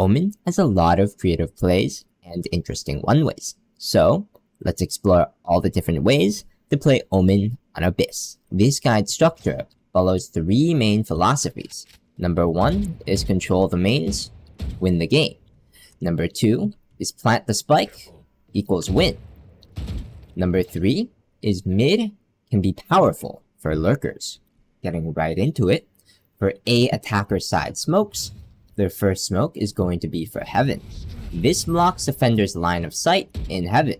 Omen has a lot of creative plays and interesting one-ways, so let's explore all the different ways to play Omen on Abyss. This guide structure follows 3 main philosophies. Number 1 is control the mains, win the game. Number 2 is plant the spike equals win. Number 3 is mid can be powerful for lurkers. Getting right into it, for A attacker side smokes, their first smoke is going to be for Heaven. This blocks defender's line of sight in Heaven.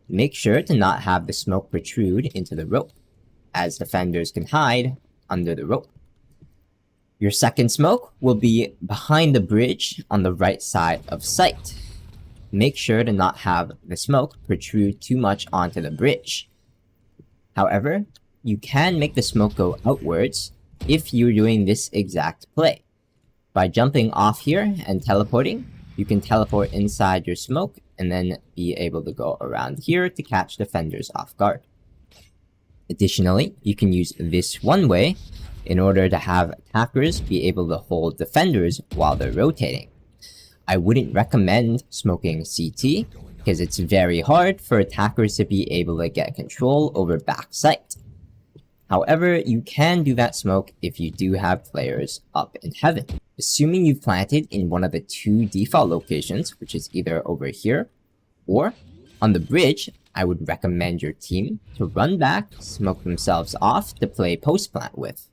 Make sure to not have the smoke protrude into the rope, as defenders can hide under the rope. Your second smoke will be behind the bridge on the right side of sight. Make sure to not have the smoke protrude too much onto the bridge. However, you can make the smoke go outwards if you're doing this exact play. By jumping off here and teleporting, you can teleport inside your smoke and then be able to go around here to catch defenders off guard. Additionally, you can use this one way in order to have attackers be able to hold defenders while they're rotating. I wouldn't recommend smoking CT because it's very hard for attackers to be able to get control over backside. However, you can do that smoke if you do have players up in Heaven. Assuming you've planted in one of the 2 default locations, which is either over here or on the bridge, I would recommend your team to run back, smoke themselves off to play post plant with.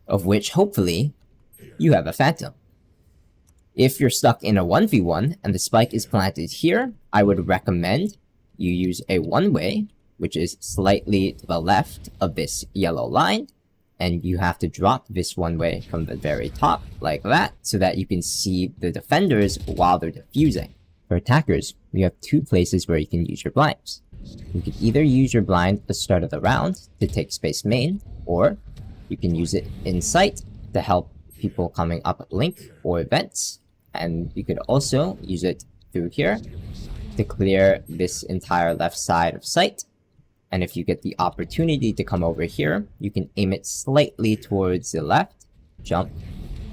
Of which, hopefully, you have a Phantom. If you're stuck in a 1v1 and the spike is planted here, I would recommend you use a one-way, which is slightly to the left of this yellow line, and you have to drop this one way from the very top, like that, so that you can see the defenders while they're defusing. For attackers, you have 2 places where you can use your blinds. You can either use your blind at the start of the round to take space main, or you can use it in sight to help people coming up link or vents, and you could also use it through here to clear this entire left side of sight. And if you get the opportunity to come over here, you can aim it slightly towards the left, jump,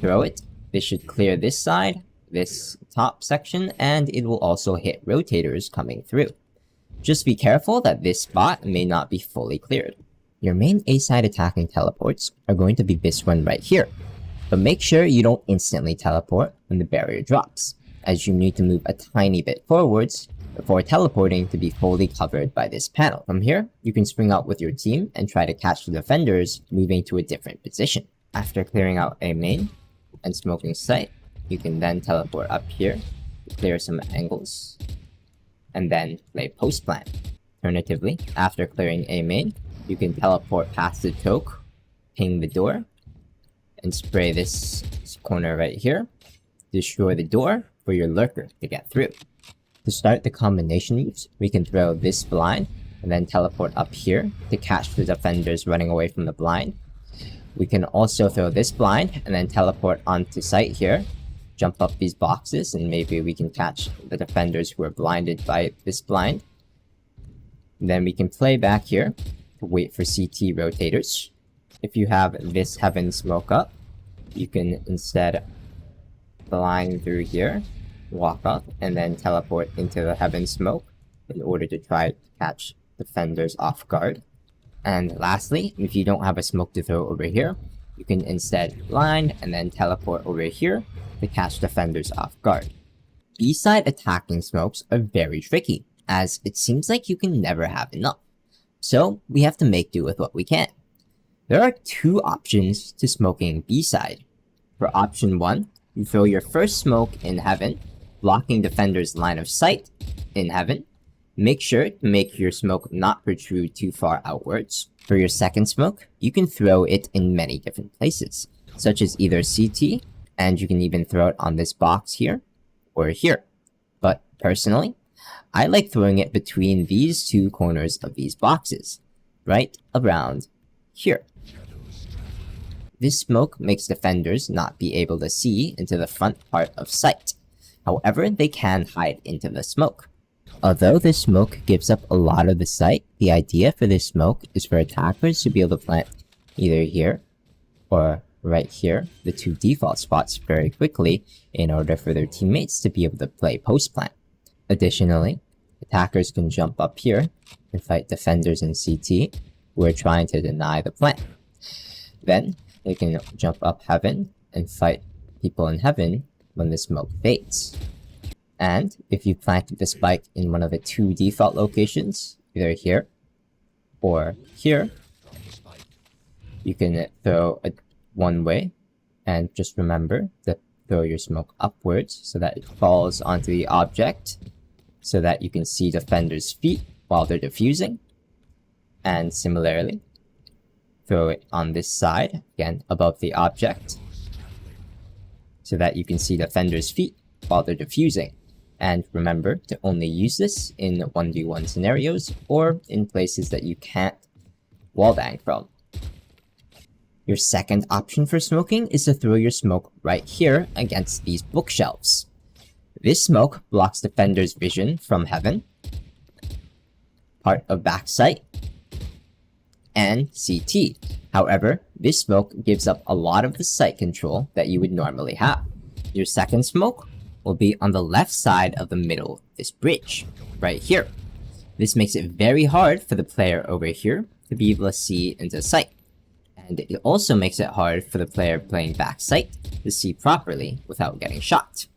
throw it. This should clear this side, this top section, and it will also hit rotators coming through. Just be careful that this spot may not be fully cleared. Your main A-side attacking teleports are going to be this one right here, but make sure you don't instantly teleport when the barrier drops, as you need to move a tiny bit forwards before teleporting to be fully covered by this panel. From here, you can spring out with your team and try to catch the defenders moving to a different position. After clearing out a main and smoking sight, you can then teleport up here to clear some angles, and then play post plant. Alternatively, after clearing a main, you can teleport past the choke, ping the door, and spray this corner right here, destroy the door for your lurker to get through. To start the combination moves, we can throw this blind and then teleport up here to catch the defenders running away from the blind. We can also throw this blind and then teleport onto sight here, jump up these boxes, and maybe we can catch the defenders who are blinded by this blind. Then we can play back here to wait for CT rotators. If you have this Heaven smoke up, you can instead blind through here, walk up, and then teleport into the Heaven smoke in order to try to catch defenders off guard. And lastly, if you don't have a smoke to throw over here, you can instead blind and then teleport over here to catch defenders off guard. B-side attacking smokes are very tricky, as it seems like you can never have enough. So we have to make do with what we can. There are 2 options to smoking B-side. For option 1, you throw your first smoke in Heaven, blocking defenders' line of sight in Heaven. Make sure to make your smoke not protrude too far outwards. For your second smoke, you can throw it in many different places, such as either CT, and you can even throw it on this box here, or here. But personally, I like throwing it between these 2 corners of these boxes, right around here. This smoke makes defenders not be able to see into the front part of sight. However, they can hide into the smoke. Although this smoke gives up a lot of the sight, the idea for this smoke is for attackers to be able to plant either here or right here, the two default spots very quickly in order for their teammates to be able to play post-plant. Additionally, attackers can jump up here and fight defenders in CT who are trying to deny the plant. Then, they can jump up heaven and fight people in heaven when the smoke fades. And if you planted the spike in one of the two default locations, either here or here, you can throw a one way, and just remember to throw your smoke upwards so that it falls onto the object so that you can see defenders' feet while they're defusing. And similarly, throw it on this side, again above the object, so that you can see defenders' feet while they're defusing. And remember to only use this in 1v1 scenarios or in places that you can't wallbang from. Your second option for smoking is to throw your smoke right here against these bookshelves. This smoke blocks defenders' vision from heaven, part of backside, and CT. However, this smoke gives up a lot of the sight control that you would normally have. Your second smoke will be on the left side of the middle of this bridge, right here. This makes it very hard for the player over here to be able to see into sight. And it also makes it hard for the player playing backside to see properly without getting shot.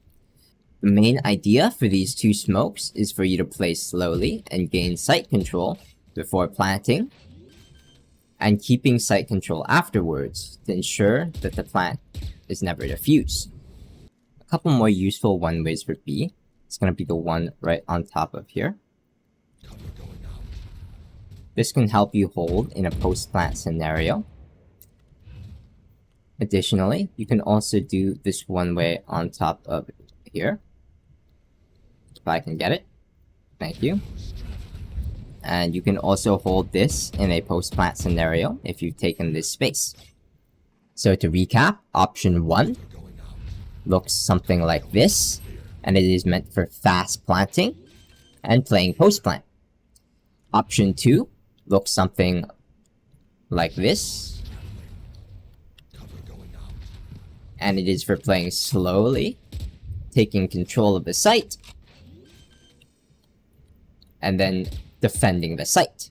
The main idea for these two smokes is for you to play slowly and gain sight control before planting, and keeping sight control afterwards to ensure that the plant is never defused. A couple more useful one ways would be, it's going to be the one right on top of here. This can help you hold in a post-plant scenario. Additionally, you can also do this one way on top of here. If I can get it. Thank you. And you can also hold this in a post-plant scenario if you've taken this space. So to recap, option 1 looks something like this, and it is meant for fast planting and playing post-plant. Option 2 looks something like this, and it is for playing slowly, taking control of the site, and then defending the site.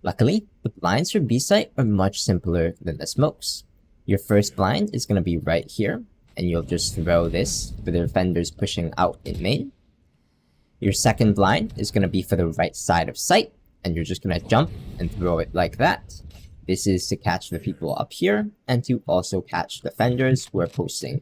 Luckily, the blinds for B site are much simpler than the smokes. Your first blind is going to be right here, and you'll just throw this for the defenders pushing out in main. Your second blind is going to be for the right side of site, and you're just going to jump and throw it like that. This is to catch the people up here, and to also catch defenders who are posting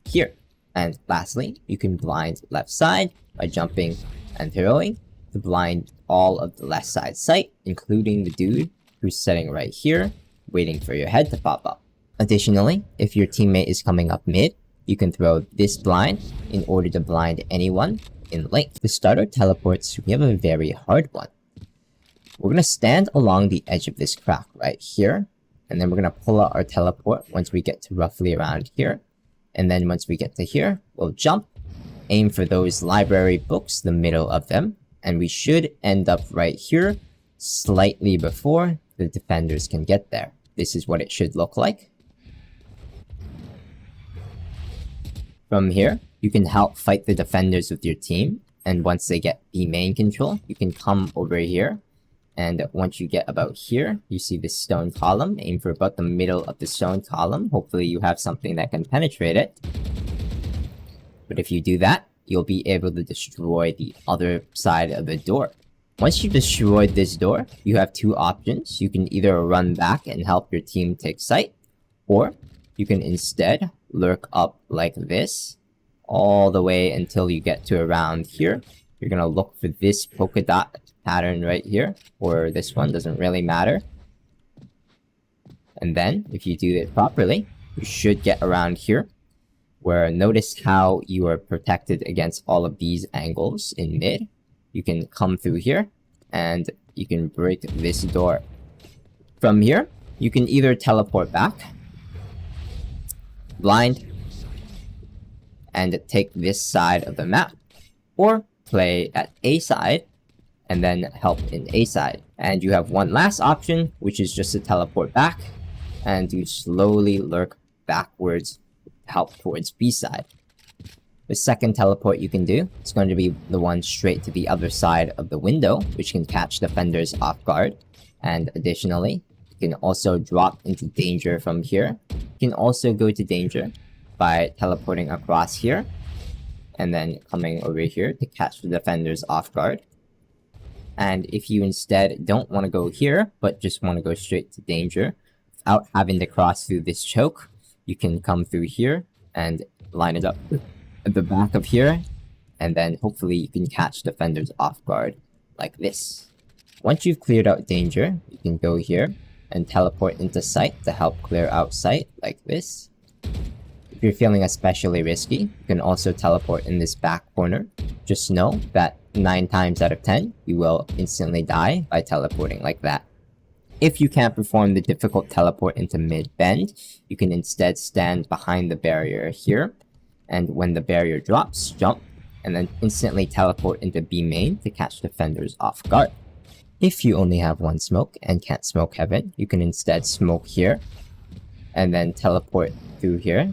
here. And lastly, you can blind left side by jumping and throwing to blind all of the left side site, including the dude who's sitting right here, waiting for your head to pop up. Additionally, if your teammate is coming up mid, you can throw this blind in order to blind anyone in lane. To start our teleports, we have a very hard one. We're going to stand along the edge of this crack right here, and then we're going to pull out our teleport once we get to roughly around here. And then once we get to here, we'll jump, aim for those library books, the middle of them, and we should end up right here, slightly before the defenders can get there. This is what it should look like. From here, you can help fight the defenders with your team, and once they get B main control, you can come over here. And once you get about here, you see this stone column. Aim for about the middle of the stone column. Hopefully you have something that can penetrate it. But if you do that, you'll be able to destroy the other side of the door. Once you've destroyed this door, you have two options. You can either run back and help your team take sight, or you can instead lurk up like this, all the way until you get to around here. You're gonna look for this polka dot pattern right here, or this one, doesn't really matter. And then, if you do it properly, you should get around here, where notice how you are protected against all of these angles in mid. You can come through here, and you can break this door. From here, you can either teleport back, blind, and take this side of the map, or play at A side, and then help in A side. And you have one last option, which is just to teleport back, and you slowly lurk backwards to help towards B side. The second teleport you can do is going to be the one straight to the other side of the window, which can catch defenders off guard. And additionally, you can also drop into danger from here. You can also go to danger by teleporting across here, and then coming over here to catch the defenders off guard. And if you instead don't want to go here, but just want to go straight to danger, without having to cross through this choke, you can come through here and line it up at the back of here, and then hopefully you can catch defenders off guard like this. Once you've cleared out danger, you can go here and teleport into sight to help clear out sight like this. If you're feeling especially risky, you can also teleport in this back corner. Just know that 9 times out of 10, you will instantly die by teleporting like that. If you can't perform the difficult teleport into mid-bend, you can instead stand behind the barrier here, and when the barrier drops, jump, and then instantly teleport into B main to catch defenders off guard. If you only have one smoke and can't smoke heaven, you can instead smoke here, and then teleport through here,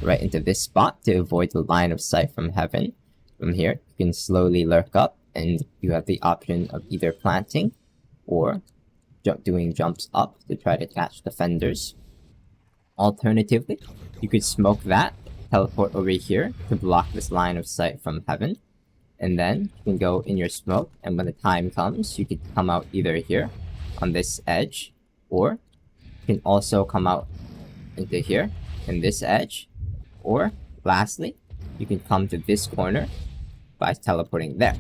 right into this spot to avoid the line of sight from heaven. From here, you can slowly lurk up, and you have the option of either planting or doing jumps up to try to catch defenders. Alternatively, you could smoke that, teleport over here to block this line of sight from heaven, and then you can go in your smoke, and when the time comes, you could come out either here on this edge, or you can also come out into here in this edge, or lastly, you can come to this corner by teleporting there.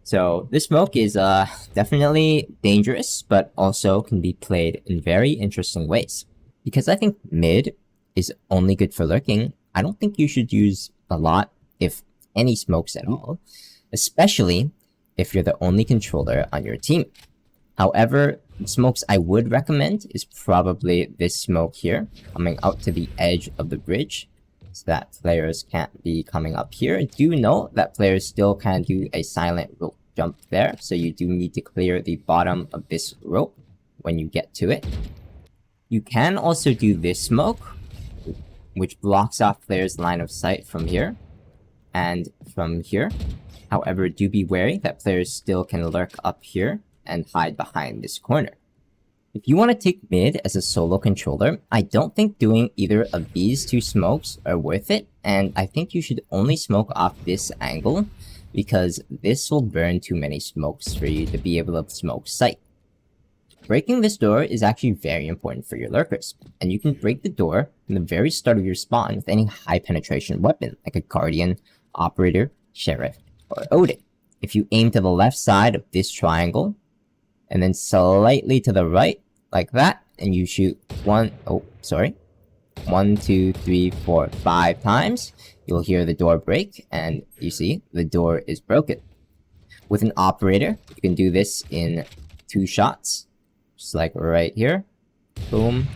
So this smoke is definitely dangerous, but also can be played in very interesting ways. Because I think mid is only good for lurking, I don't think you should use a lot, if any, smokes at all, especially if you're the only controller on your team. However, the smokes I would recommend is probably this smoke here, coming out to the edge of the bridge, so that players can't be coming up here. Do note that players still can do a silent rope jump there, so you do need to clear the bottom of this rope when you get to it. You can also do this smoke, which blocks off players' line of sight from here and from here. However, do be wary that players still can lurk up here and hide behind this corner. If you want to take mid as a solo controller, I don't think doing either of these two smokes are worth it, and I think you should only smoke off this angle, because this will burn too many smokes for you to be able to smoke sight. Breaking this door is actually very important for your lurkers, and you can break the door from the very start of your spawn with any high penetration weapon, like a Guardian, Operator, Sheriff, or Odin. If you aim to the left side of this triangle, and then slightly to the right, like that, and you shoot 1, 2, 3, 4, 5 times, you'll hear the door break, and you see, the door is broken. With an Operator, you can do this in 2 shots, just like right here. Boom.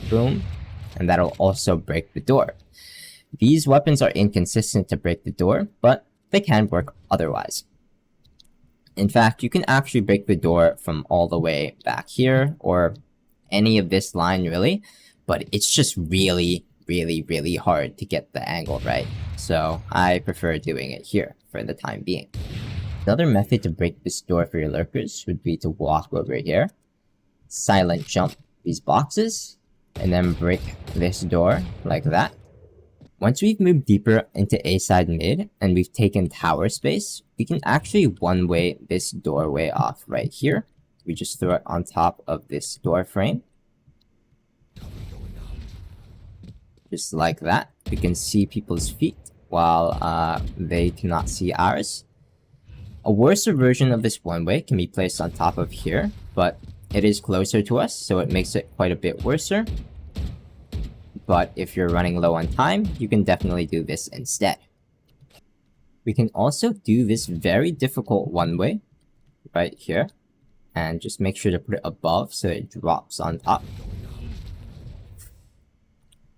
Boom. And that'll also break the door. These weapons are inconsistent to break the door, but they can work otherwise. In fact, you can actually break the door from all the way back here, or any of this line really, but it's just really hard to get the angle right. So I prefer doing it here for the time being. Another method to break this door for your lurkers would be to walk over here, silent jump these boxes, and then break this door like that. Once we've moved deeper into A side mid and we've taken tower space, we can actually one-way this doorway off right here. We just throw it on top of this door frame. Just like that. We can see people's feet while they cannot see ours. A worse version of this one-way can be placed on top of here, but it is closer to us, so it makes it quite a bit worser. But if you're running low on time, you can definitely do this instead. We can also do this very difficult one-way right here, and just make sure to put it above so it drops on top.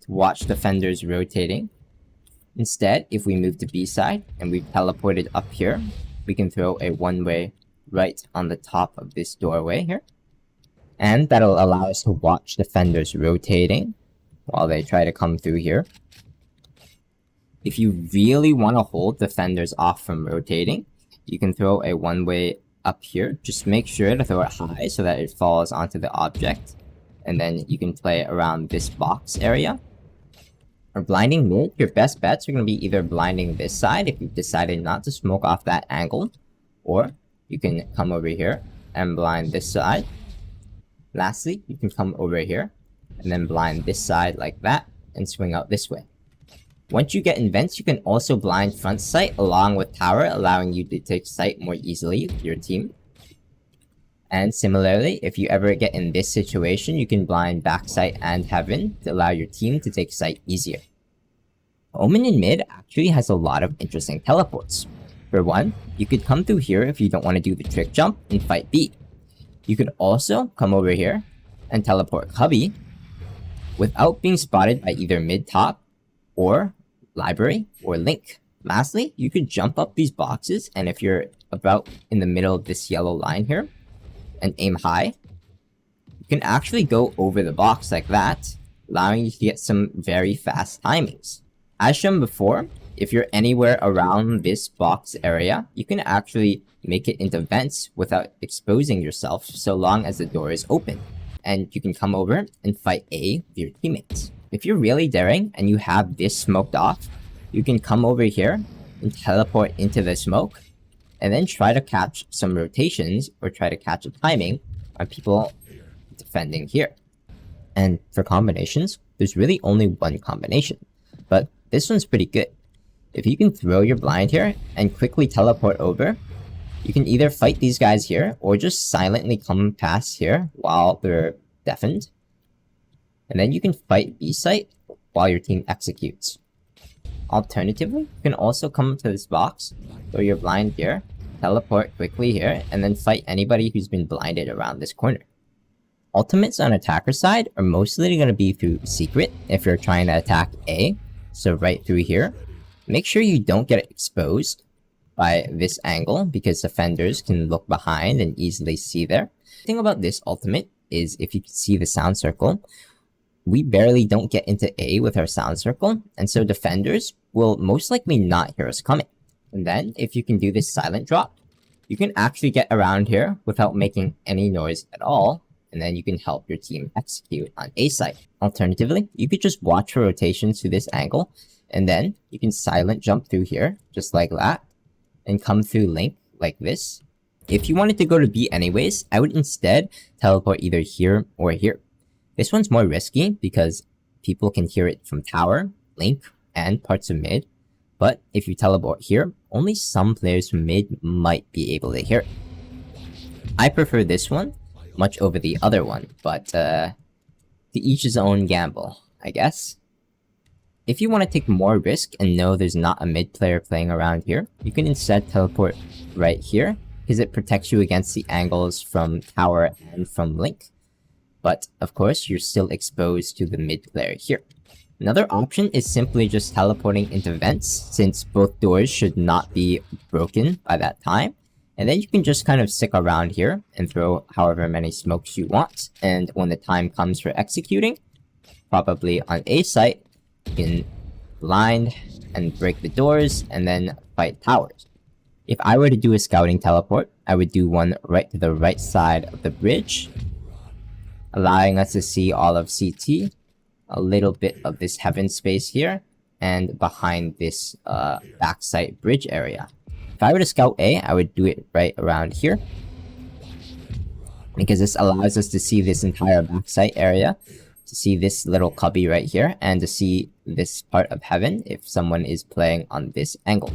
To watch defenders rotating. Instead, if we move to B side and we've teleported up here, we can throw a one-way right on the top of this doorway here. And that'll allow us to watch defenders rotating while they try to come through here. If you really want to hold defenders off from rotating, you can throw a one-way up here. Just make sure to throw it high so that it falls onto the object. And then you can play around this box area. Or blinding mid, your best bets are going to be either blinding this side if you've decided not to smoke off that angle. Or you can come over here and blind this side. Lastly, you can come over here and then blind this side like that and swing out this way. Once you get in vents, you can also blind front sight along with tower, allowing you to take sight more easily with your team. And similarly, if you ever get in this situation, you can blind backside and heaven to allow your team to take sight easier. Omen in mid actually has a lot of interesting teleports. For one, you could come through here if you don't want to do the trick jump and fight B. You could also come over here and teleport Cubby without being spotted by either mid top or library or link. Lastly, you could jump up these boxes, and if you're about in the middle of this yellow line here and aim high, you can actually go over the box like that, allowing you to get some very fast timings. As shown before, if you're anywhere around this box area, you can actually make it into vents without exposing yourself so long as the door is open. And you can come over and fight A with your teammates. If you're really daring and you have this smoked off, you can come over here and teleport into the smoke and then try to catch some rotations or try to catch a timing on people defending here. And for combinations, there's really only one combination, but this one's pretty good. If you can throw your blind here and quickly teleport over, you can either fight these guys here or just silently come past here while they're deafened. And then you can fight B site while your team executes. Alternatively, you can also come to this box, throw your blind here, teleport quickly here, and then fight anybody who's been blinded around this corner. Ultimates on attacker side are mostly going to be through secret if you're trying to attack A, so right through here. Make sure you don't get exposed by this angle because defenders can look behind and easily see there. The thing about this ultimate is if you can see the sound circle, we barely don't get into A with our sound circle, and so defenders will most likely not hear us coming. And then, if you can do this silent drop, you can actually get around here without making any noise at all, and then you can help your team execute on A site. Alternatively, you could just watch for rotations to this angle, and then you can silent jump through here, just like that, and come through link like this. If you wanted to go to B anyways, I would instead teleport either here or here. This one's more risky because people can hear it from tower, link, and parts of mid. But if you teleport here, only some players from mid might be able to hear it. I prefer this one much over the other one, but to each his own gamble, I guess. If you want to take more risk and know there's not a mid player playing around here, you can instead teleport right here because it protects you against the angles from tower and from link. But of course, you're still exposed to the mid player here. Another option is simply just teleporting into vents, since both doors should not be broken by that time. And then you can just kind of stick around here and throw however many smokes you want. And when the time comes for executing, probably on A site, you can blind and break the doors and then fight towers. If I were to do a scouting teleport, I would do one right to the right side of the bridge, allowing us to see all of CT, a little bit of this heaven space here, and behind this backside bridge area. If I were to scout A, I would do it right around here, because this allows us to see this entire backside area, to see this little cubby right here, and to see this part of heaven if someone is playing on this angle.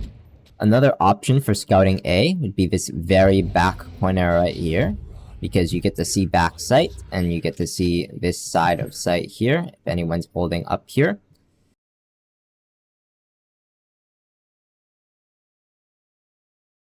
Another option for scouting A would be this very back corner right here, because you get to see back sight and you get to see this side of sight here if anyone's holding up here.